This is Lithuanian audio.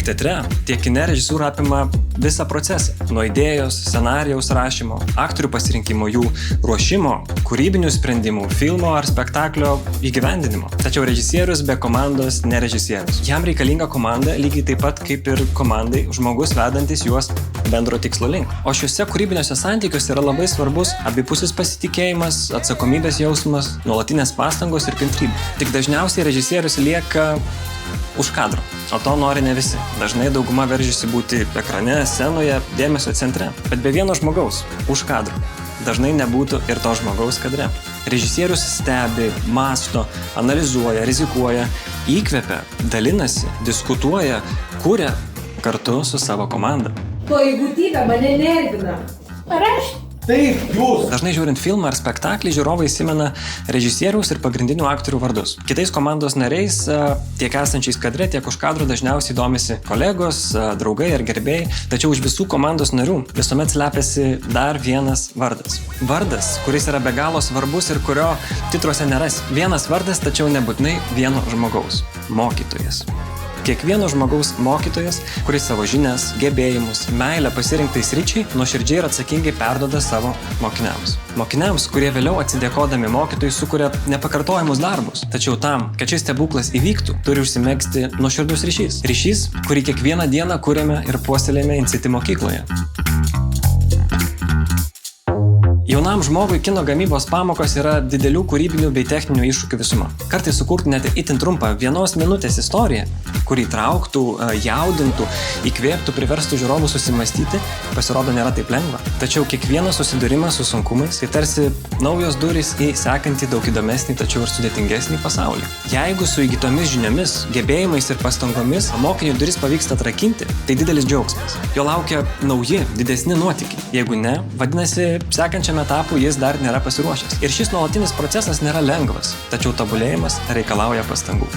teatre, tiek kine režisūra apima visą procesą. Nuo idėjos, scenarijaus rašymo, aktorių pasirinkimo, jų ruošimo, kūrybinių sprendimų, filmo ar spektaklio įgyvendinimo. Tačiau režisierius be komandos ne režisierius. Jam reikalinga komanda lygiai taip pat kaip ir komandai žmogus vedantis juos bendro tikslo link. O šiuose kūrybiniuose santykiuose yra labai svarbus abipusis pasitikėjimas, atsakomybės jausmas, nuolatinės pastangos ir kantrybė. Tik dažniausiai režisierius lieka už kadro, o to nori ne visi. Dažnai dauguma veržiasi būti ekrane, scenoje, dėmesio centre. Bet be vieno žmogaus už kadro dažnai nebūtų ir to žmogaus kadre. Režisierius stebi, mąsto, analizuoja, rizikuoja, įkvepia, dalinasi, diskutuoja, kuria kartu su savo komanda. Toji būtybė mane nervina. Ar aš? Taip, jūs! Dažnai žiūrint filmą ar spektaklį, žiūrovai įsimena režisieriaus ir pagrindinių aktorių vardus. Kitais komandos nariais, tiek esančiais kadre, tiek už kadro dažniausiai domisi kolegos, draugai ar gerbėjai, tačiau už visų komandos narių visuomet slepiasi dar vienas vardas. Vardas, kuris yra be galo svarbus ir kurio titruose nerasi. Vienas vardas, tačiau nebūtinai vieno žmogaus – mokytojas. Kiekvieno žmogaus mokytojas, kuris savo žinias, gebėjimus, meilę pasirinktai sričiai, nuoširdžiai ir atsakingai perduoda savo mokiniams. Mokiniams, kurie vėliau atsidėkodami mokytojai sukuria nepakartojamus darbus. Tačiau tam, kad šis stebuklas įvyktų, turi užsimegzti nuoširdus ryšys. Ryšys, kurį kiekvieną dieną kuriame ir puoselėjame InCity mokykloje. Jaunam žmogui kino gamybos pamokos yra didelių kūrybinių bei techninių iššūkių visuma. Kartais sukurti net itin trumpą 1 minutės istoriją, kuri trauktų, jaudintų, įkvėptų, priverstų žiūrovų susimastyti, pasirodo nėra taip lengva. Tačiau kiekvienas susidūrimas su sunkumais tai tarsi naujos durys į sekantį daug įdomesnį, tačiau ir sudėtingesnį pasaulį. Jeigu su įgytomis žiniomis, gebėjimais ir pastangomis mokiniui duris pavyksta atrakinti, tai didelis džiaugsmas. Jo laukia nauji, didesni nuotykiai. Jeigu ne, vadinasi, sekančiam etapui jis dar nėra pasiruošęs. Ir šis nuolatinis procesas nėra lengvas, tačiau tobulėjimas reikalauja pastangų.